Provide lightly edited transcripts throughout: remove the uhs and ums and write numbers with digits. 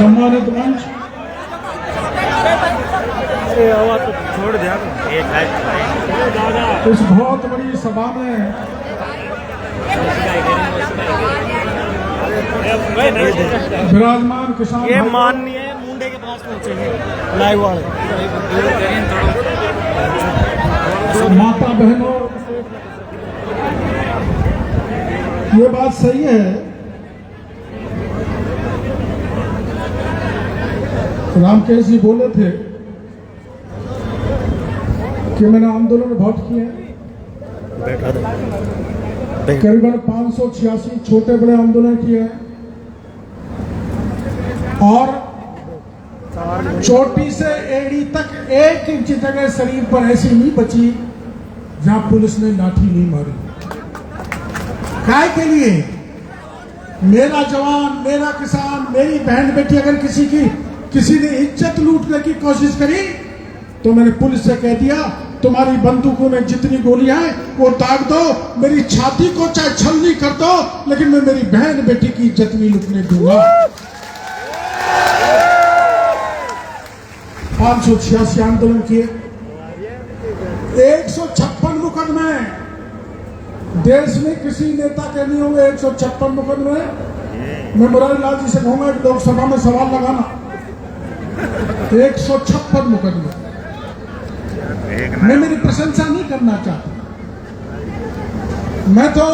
सम्मानित मंच, छोड़ दिया इस बहुत बड़ी सभा में विराजमान किसान ये माननीय मुंडे के पास पहुंचेंगे लाइव वाले माता बहनों, ये बात सही है, रामकेश जी बोले थे कि मैंने आंदोलन में वोट किए, करीबन 586 छोटे बड़े आंदोलन किए हैं और चोटी से एड़ी तक एक इंच जगह शरीर पर ऐसी नहीं बची जहां पुलिस ने लाठी नहीं मारी। काय के लिए? मेरा जवान, मेरा किसान, मेरी बहन बेटी अगर किसी ने इज्जत लूटने की कोशिश करी तो मैंने पुलिस से कह दिया, तुम्हारी बंदूकों में जितनी गोलियां हैं वो दाग दो, मेरी छाती को चाहे छलनी कर दो, लेकिन मैं मेरी बहन बेटी की इज्जत नहीं लुटने दूंगा। 586 आंदोलन किए, 156 मुकदमे, देश में किसी नेता के नहीं होंगे 156 मुकदमे। मैं मुरारी लाल जी से कहूंगा कि लोकसभा में सवाल लगाना, 156 मुकदमे। मैं मेरी प्रशंसा नहीं करना चाहता, मैं तो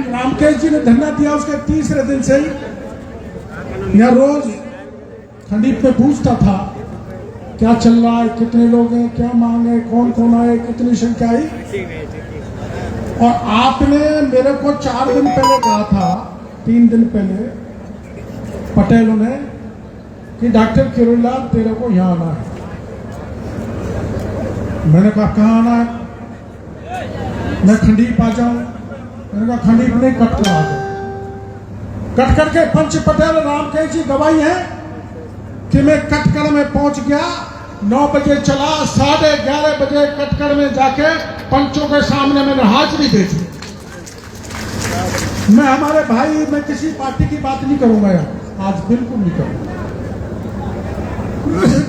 रामकेश जी ने धरना दिया उसके तीसरे दिन से ही यहाँ रोज खंडीप में पूछता था क्या चल रहा है, कितने लोग हैं, क्या मांग है, कौन कौन आए, कितनी संख्या आई। और आपने मेरे को 4 दिन पहले कहा था, 3 दिन पहले पटेलों ने कि डॉक्टर किरोड़ीलाल तेरे को यहाँ आना है। मैंने कहा कहाँ आना है? मैं खंडीप आ जाऊं? मैंने कहा खंडीप नहीं, कटकर आ जाऊं। कटकर के पंच पटेल रामकेश जी गवाही है कि मैं कटकर में पहुंच गया, 9 बजे चला, 11:30 बजे कटकर में जाके पंचों के सामने मैंने हाजिरी दे दी। मैं हमारे भाई, मैं किसी पार्टी की बात नहीं करूंगा यार, आज बिल्कुल नहीं करूंगा,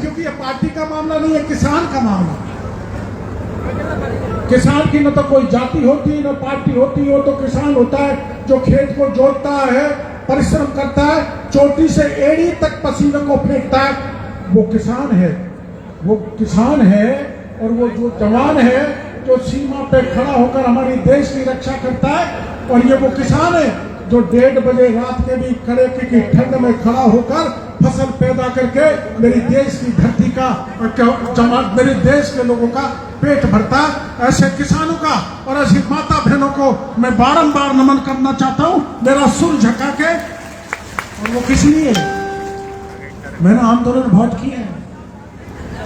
क्योंकि ये पार्टी का मामला नहीं है, किसान का मामला। किसान की न तो कोई जाति होती, न पार्टी होती, हो तो किसान होता है जो खेत को जोतता है, परिश्रम करता है, चोटी से एड़ी तक पसीने को फेंकता है, वो किसान है। वो किसान है और वो जो जवान है जो सीमा पे खड़ा होकर हमारी देश की रक्षा करता है, और ये वो किसान है जो 1:30 बजे रात के भी कड़े की ठंड में खड़ा होकर फसल पैदा करके मेरी देश की धरती का, मेरे देश के लोगों का पेट भरता है। ऐसे किसानों का और ऐसी माता बहनों को मैं बारंबार नमन करना चाहता हूं, मेरा सुर झका के। और वो किस लिए? मैंने आंदोलन बहुत किए हैं,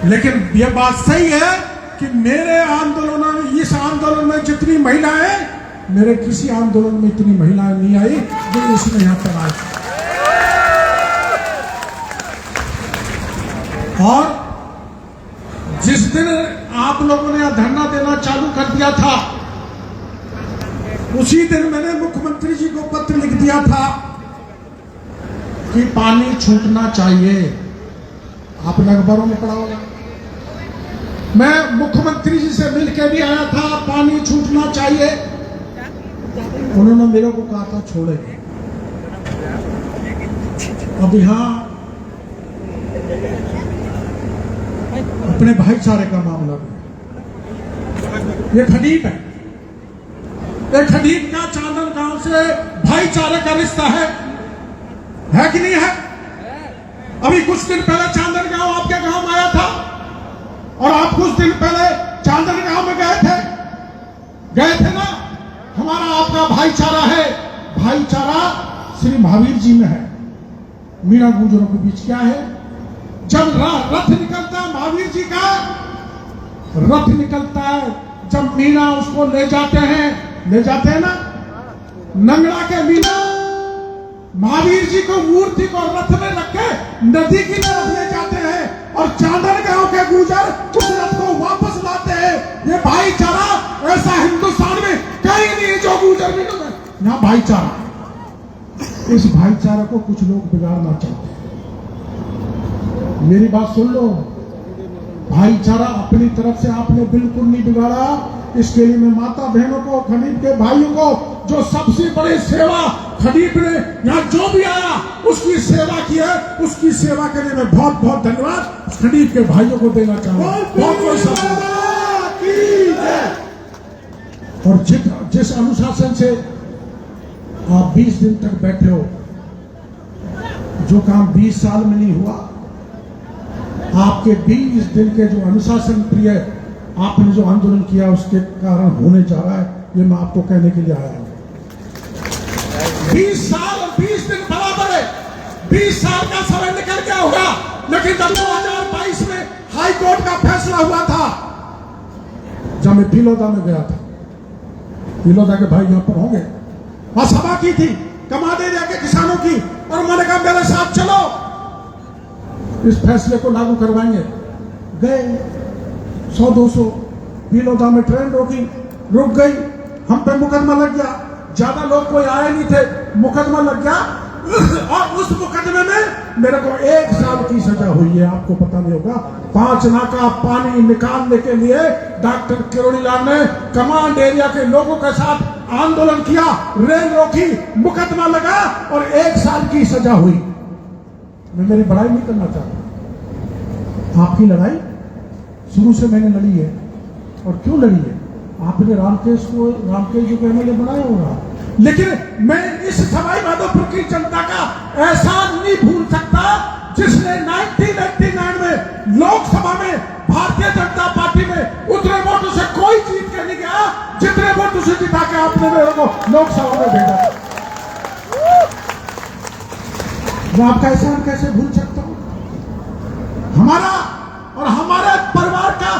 लेकिन ये बात सही है कि मेरे आंदोलन में, इस आंदोलन में जितनी महिलाएं, मेरे किसी आंदोलन में इतनी महिलाएं नहीं आई जो इसमें यहां पर आई। और जिस दिन आप लोगों ने धरना देना चालू कर दिया था, उसी दिन मैंने मुख्यमंत्री जी को पत्र लिख दिया था कि पानी छूटना चाहिए। आपने अखबारों में पढ़ा होगा। मैं मुख्यमंत्री जी से मिलकर भी आया था, पानी छूटना चाहिए। उन्होंने मेरे को कहा था छोड़ेंगे। अब यहां अपने भाईचारे का मामला भी, ये खंडीप है, ये खंडीप का चांदन गांव से भाईचारे का रिश्ता है कि नहीं है? अभी कुछ दिन पहले चांदन गांव आपके गांव में आया था और आप कुछ दिन पहले चांदन गांव में गए थे ना। हमारा आपका भाईचारा है, भाईचारा श्री महावीर जी में है, मीणा गुर्जरों के बीच क्या है? जब रथ निकलता है महावीर जी का, रथ निकलता है, जब मीणा उसको ले जाते हैं ना, नंगड़ा के मीणा महावीर जी को मूर्ति को रथ में रख के नदी की तरफ ले जाते हैं और चांदन गांव के गुर्जर उस रथ को वापस लाते हैं। ये भाईचारा ऐसा हिंदुस्तान में कहीं नहीं जो गुर्जर भी यहाँ भाईचारा। इस भाईचारा को कुछ लोग बिगाड़ना चाहते हैं। मेरी बात सुन लो, भाईचारा अपनी तरफ से आपने बिल्कुल नहीं बिगाड़ा। इसके लिए मैं माता बहनों को, खनीफ के भाइयों को, जो सबसे बड़ी सेवा खनीफ ने यहाँ जो भी आया उसकी सेवा की है, उसकी सेवा के लिए मैं बहुत बहुत धन्यवाद खनीफ के भाइयों को देना चाहूंगा। बहुत बहुत और जिस अनुशासन से आप 20 दिन तक बैठे हो, जो काम 20 साल में नहीं हुआ, आपके 20 दिन के जो अनुशासन प्रिय आपने जो आंदोलन किया उसके कारण होने जा रहा है, ये मैं आपको कहने के लिए आया हूं। 20 साल और 20 दिन बराबर है। 20 साल का समय निकल गया होगा, लेकिन जब 2022 में हाई कोर्ट का फैसला हुआ था, जब मैं पिलोदा में गया था, पिलोदा के भाई यहां पर होंगे, वहां सभा की थी कमांड एरिया के किसानों की, और मैंने कहा मेरे साथ चलो, इस फैसले को लागू करवाएंगे। गए 100-200, पिलोदा में ट्रेन रुक गई, हम पे मुकदमा लग गया। ज्यादा लोग कोई आए नहीं थे, मुकदमा लग गया, और उस मुकदमे में मेरे को 1 साल की सजा हुई है। आपको पता नहीं होगा, 5 नाका पानी निकालने के लिए डॉक्टर किरोड़ीलाल ने कमांड एरिया के लोगों के साथ आंदोलन किया, रेल रोकी, मुकदमा लगा और 1 साल की सजा हुई। मैं मेरी बड़ाई नहीं करना चाहता, आपकी लड़ाई शुरू से मैंने लड़ी है। और क्यों लड़ी है? आपने रामकेश जो एमएलए बनाया होगा, लेकिन मैं इस सवाई माधोपुर की जनता का एहसान नहीं भूल सकता, जिसने 1989 में लोकसभा में भारतीय जनता पार्टी में उतने वोटों से कोई जीत के नहीं गया, जितने वोटों से जिता के आपने मेरे को लोकसभा में भेजा। मैं आपका एहसान कैसे भूल सकता हूं? हमारा और हमारे परिवार का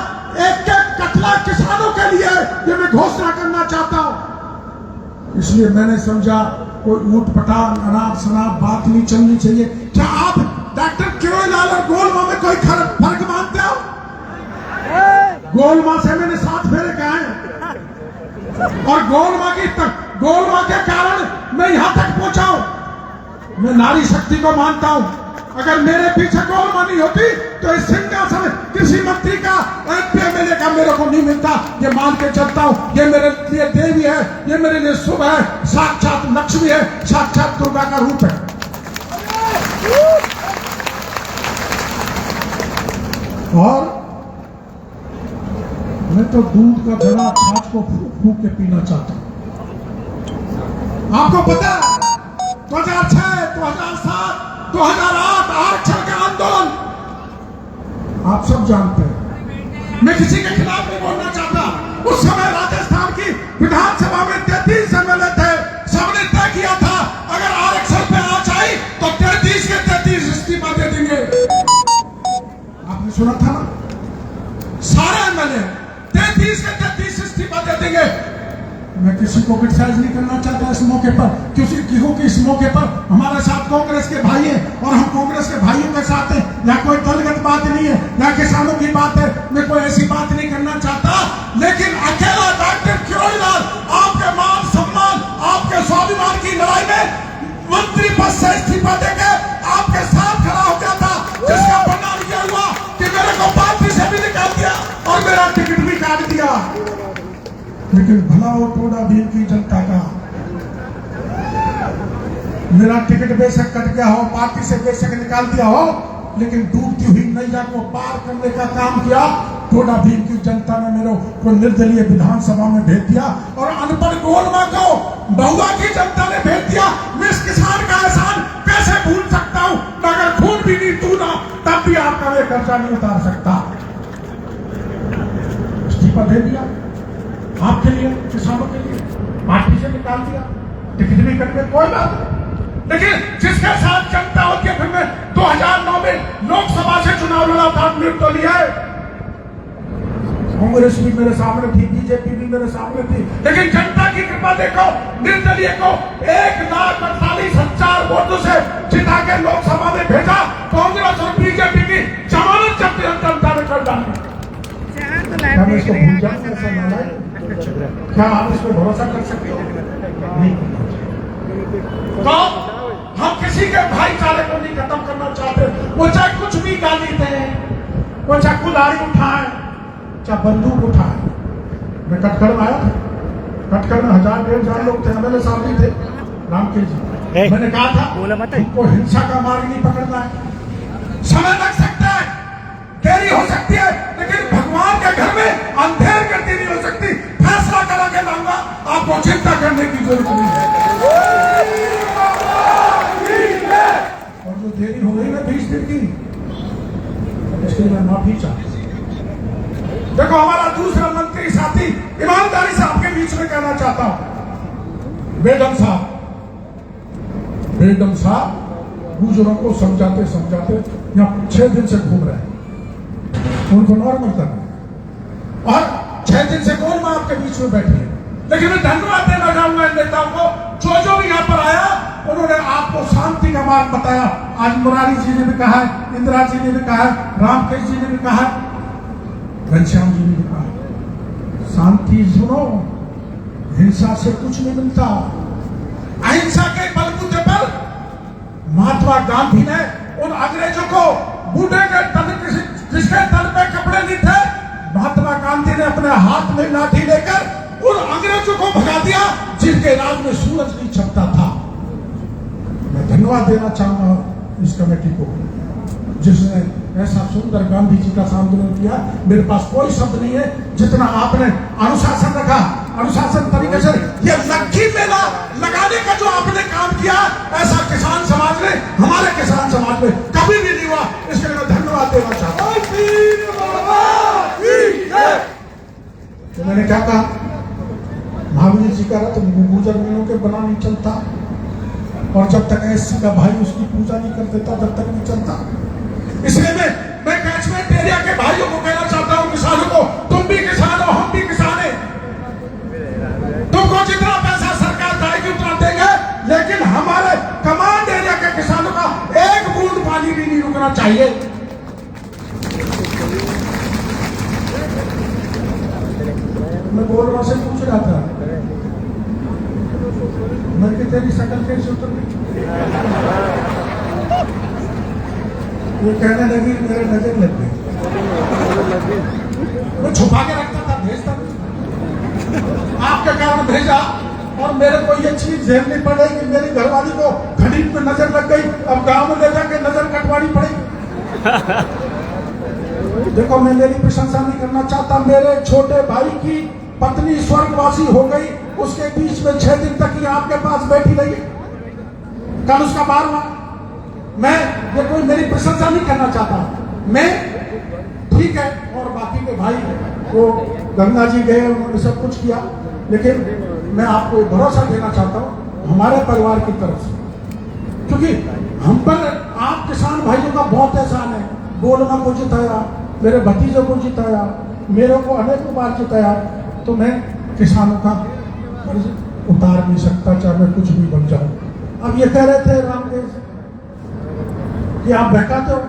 एक कतला किसानों के लिए ये मैं घोषणा करना चाहता हूं। इसलिए मैंने समझा कोई ऊट पटांग अनाप शनाप बात नहीं चलनी चाहिए। क्या आप डॉक्टर किरोड़ीलाल और गोलमा में कोई फर्क मानते हो? गोलमा से मैंने 7 फेरे कहा, और गोलमा के कारण मैं यहां तक पहुंचा हूं। मैं नारी शक्ति को मानता हूं। अगर मेरे पीछे गोलमा नहीं होती तो इस सिंहासन किसी मंत्री का, एमएलए का मेरे को नहीं मिलता। ये मान के चलता हूं, ये मेरे लिए देवी है, ये मेरे लिए शुभ है, साक्षात लक्ष्मी है, साक्षात दुर्गा का रूप है। और मैं तो दूध का घड़ा छाछ को फूक के पीना चाहता हूं। आपको पता है 2006, 2007, 2008 आरक्षण का आंदोलन आप सब जानते हैं। मैं किसी के खिलाफ नहीं बोलना चाहता। उस समय राजस्थान की विधानसभा में 33 एमएलए थे। सबने तय किया था अगर आरक्षण पे आंच आई तो 33 के 33 इस्तीफा दे देंगे। आपने सुना था ना, सारे एमएलए 33 के 33 इस्तीफा दे देंगे। मैं किसी को क्रिटिसाइज नहीं करना चाहता इस मौके पर, क्योंकि इस मौके पर हमारे साथ कांग्रेस के भाई हैं और हम कांग्रेस के भाइयों के साथ हैं। या कोई दलगत बात नहीं है, या किसानों की बात है। मैं कोई ऐसी बात नहीं करना चाहता, लेकिन अकेला डॉक्टर किरोड़ीलाल आपके मान सम्मान, आपके स्वाभिमान की लड़ाई में मंत्री पद से इस्तीफा देके आपके साथ खड़ा हो गया था, जिसका परिणाम यह हुआ कि मेरे को पार्टी से भी निकाल दिया और मेरा टिकट भी काट दिया। लेकिन भला हो टोडा भीम की जनता का, मेरा टिकट बेशक कट गया हो, पार्टी से बेशक निकाल दिया हो, लेकिन डूबती हुई नैया को पार करने का काम किया टोडा भीम की जनता ने। मेरे को निर्दलीय विधानसभा में भेज दिया और अनपढ़ गोलमा को बहुआ की जनता ने भेज दिया। मैं इस किसान का एहसान कैसे भूल सकता हूं? अगर खून भी नहीं तूना तब भी आपका मैं कर्जा नहीं उतार सकता। इस्तीफा दे दिया आपके लिए, किसानों के लिए, पार्टी से निकाल दिया, टिकट भी कट गए, कोई बात नहीं। लेकिन जिसके साथ जनता होती है, फिर मैं 2009 में लोकसभा से चुनाव लड़ा था, निर्दलीय है। कांग्रेस भी मेरे सामने थी, बीजेपी भी मेरे सामने थी, लेकिन जनता की कृपा देखो, निर्दलीय को 1,48,000 वोटों से जिता के लोकसभा में भेजा। कांग्रेस और बीजेपी की जमानत जब जनता ने कर डाली। क्या मैं इसको भूल जाऊं? ऐसा नालायक? क्या आप इस पर भरोसा कर सकते हो? नहीं। तो हम किसी के भाईचारे को नहीं खत्म करना चाहते, वो चाहे कुछ भी गाली दे। कोई चाकू दाढ़ी उठाए, चाहे बंदूक उठाए। मैं कटखड़ में आया था, कटखड़ में 1000-1500 लोग थे, एमएलए साहब भी थे, रामकेश जी। मैंने कहा था हमको हिंसा का मार्ग नहीं पकड़ना है। समय लग सकता है, देरी हो सकती है, लेकिन भगवान के घर में अंधेर करती नहीं हो सकती। फैसला करा के लाऊंगा, आपको चिंता करने की जरूरत नहीं है। और जो देरी हो गई ना 20 दिन की, इसके लिए मैं माफी चाहता हूं। देखो हमारा दूसरा मंत्री साथी ईमानदारी से आपके बीच में कहना चाहता हूं, बेगम साहब गुजरों को समझाते समझाते यहाँ 6 दिन से घूम रहे हैं, उनको नॉर्मल करना है। और 6 दिन से कौन मां आपके बीच में बैठी है। लेकिन मैं धन्यवाद देना चाहूंगा इन नेताओं को, जो भी यहाँ पर आया उन्होंने आपको शांति का मार्ग बताया। आज मुरारी जी ने भी कहा है, इंदिरा जी ने भी कहा है, रामकेश जी ने भी कहा है, घनश्याम जी ने भी कहा, शांति सुनो, हिंसा से कुछ नहीं मिलता। अहिंसा के बलबूते पर महात्मा गांधी ने उन अंग्रेजों को बूढ़े के तन, जिसके तन पे कपड़े नहीं थे, महात्मा गांधी ने अपने हाथ में लाठी लेकर उन अंग्रेजों को भगा दिया जिनके राज में सूरज नहीं छिपता था। मैं धन्यवाद देना चाहूंगा इस कमेटी को, जिसने ऐसा सुंदर गांधी जी का आंदोलन किया। मेरे पास कोई शब्द नहीं है, जितना आपने अनुशासन रखा, अनुशासन तरीके से ये लक्की मेला लगाने का जो आपने काम किया, ऐसा किसान समाज में, हमारे किसान समाज में कभी भी नहीं हुआ। इसके लिए मैं धन्यवाद देना चाहता हूं। तो मैंने क्या कहा, महावीर जी का रथ गुजर मिलों के बना नहीं चलता, और जब तक एससी का भाई उसकी पूजा नहीं कर देता तब तक नहीं चलता। इसलिए मैं कैचमेंट एरिया के भाइयों को कहना चाहता हूं, किसानों को, तुम भी किसान हो, हम भी किसान हैं। तुमको जितना पैसा सरकार देगी उतना देंगे, लेकिन हमारे कमांड एरिया के किसानों का एक बूंद पानी भी नहीं रुकना चाहिए। मैं बोल रहा से पूछ रहा था, मैं कि तेरी शकल कैसे उतर गई। वो कहने लगी मेरे नजर लग गई। वो छुपा के रखता था, भेजता आपके कारण भेजा, और मेरे को ये चीज झेलनी पड़ेगी कि मेरी घरवाली को खरीद पे नजर लग गई, अब गांव में ले जाके नजर कटवानी पड़ेगी। देखो मैं मेरी प्रशंसा नहीं करना चाहता, मेरे छोटे भाई की पत्नी स्वर्गवासी हो गई, उसके बीच में 6 दिन तक ही आपके पास बैठी रही, कल उसका 12वां। मैं ये कोई मेरी प्रशंसा नहीं करना चाहता, मैं ठीक है, और बाकी के भाई वो गंगा जी गए, उन्होंने सब कुछ किया, लेकिन मैं आपको एक भरोसा देना चाहता हूँ हमारे परिवार की तरफ से, क्योंकि हम पर आप किसान भाइयों का बहुत एहसान है। बोलना को जिताया, मेरे भतीजों को जिताया, मेरे को अनेकों बार जिताया, तो मैं किसानों का उतार नहीं सकता, चाहे मैं कुछ भी बन जाऊं। अब ये कह रहे थे रामदेव कि आप बहकाते हो,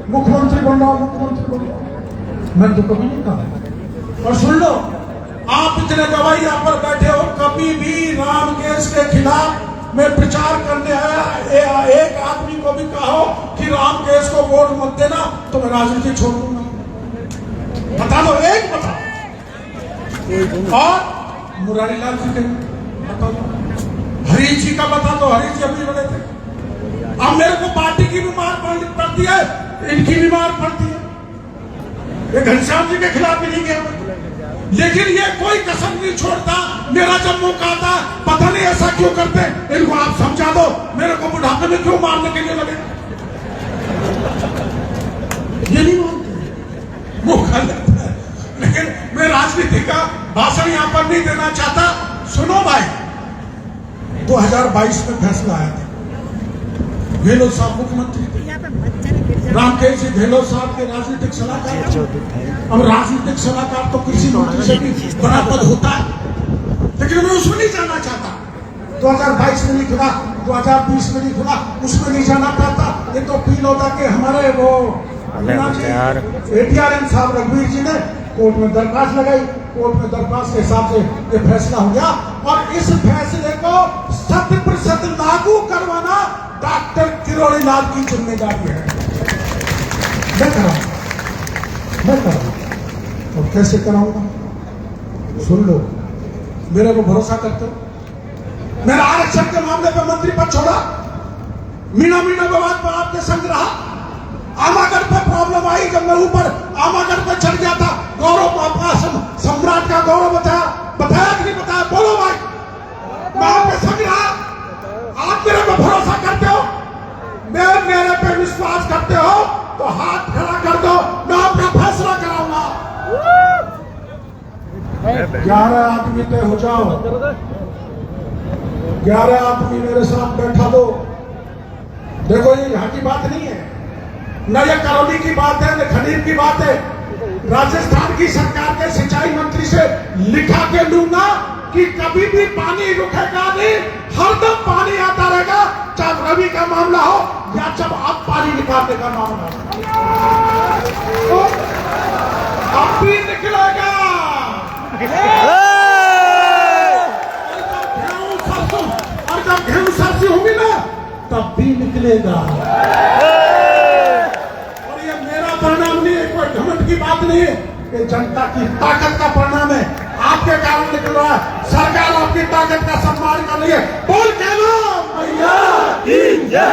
मुख्यमंत्री बन रहा हो, मुख्यमंत्री बन रहा हो। मैंने तो कभी नहीं कहा। और सुन लो, आप इतने गवाही यहाँ पर बैठे हो, कभी भी रामकेश के खिलाफ मैं प्रचार करने आया एक आदमी को भी कहो कि रामकेश को वोट मत देना तो मैं राजनीति छोड़ दूंगा। बता दो, एक बता। और मुरारी लाल जी के बता दो, हरीश जी का बता दो, हरीश जी अभी बने थे। अब मेरे को पार्टी की भी मार पड़ती है, इनकी भी मार पड़ती है। ये घनश्याम जी के खिलाफ भी नहीं गया, लेकिन ये कोई कसम नहीं छोड़ता। मेरा जब मौका आता, पता नहीं ऐसा क्यों करते, इनको आप समझा दो, मेरे को बुढ़ापे में क्यों मारने के लिए लगे। ये नहीं मानते, मौका लगता है। लेकिन मैं राजनीति का भाषण यहाँ पर नहीं देना चाहता। सुनो भाई, 2022 में फैसला आया था, गहलोत साहब मुख्यमंत्री थे, रामकेश जी गहलोत साहब के राजनीतिक सलाहकार। अब राजनीतिक सलाहकार तो कृषि मंत्री से भी बड़ा पद होता है, लेकिन मैं उसमें नहीं जाना चाहता। 2022 में नहीं खुला, 2020 में नहीं खुला, उसमें नहीं जाना चाहता। ये तो फील होता कि हमारे वो ATRM साहब रघुवीर जी ने कोर्ट में दरखास्त लगाई, कोर्ट में दरखास्त के हिसाब से ये फैसला हो गया, और इस फैसले को 100% लागू करवाना डॉक्टर किरोड़ी लाल की जिम्मेदारी है। मैं करा मैं कराऊंगा। और कैसे कराऊंगा? सुन लो, मेरे को भरोसा करते हो? मेरा आरक्षण के मामले पर मंत्री पद छोड़ा, मीना विवाद पर आपके संग रहा, आमागढ़ पे प्रॉब्लम आई जब मैं ऊपर आमागढ़ पे चढ़ गया था, गौरव आपका सम्राट का गौरव बताया कि नहीं बताया? बोलो भाई, मैं आपके संग रहा। आप मेरे पे भरोसा करते हो, मेरे पे विश्वास करते हो तो हाथ खड़ा कर दो, मैं आपका फैसला कराऊंगा। 11 आदमी तय हो जाओ, 11 आदमी मेरे साथ बैठा दो। देखो ये यहाँ की बात नहीं है, न ये करौली की बात है, न खनीर की बात है। राजस्थान की सरकार के सिंचाई मंत्री से लिखा के लूंगा कि कभी भी पानी रुकेगा नहीं, हरदम पानी आता रहेगा, चाहे रवि का मामला हो या जब आप पानी निकालने का मामला हो, तो अब भी निकलेगा। और जब गेहूं सरसी होगी ना, तब भी निकलेगा। और ये मेरा परिणाम नहीं है, कोई घमंड की बात नहीं है, ये जनता की ताकत का परिणाम है। आपके कारण निकल रहा है, सरकार आपकी ताकत का सम्मान कर रही है। बोल कहना भैया।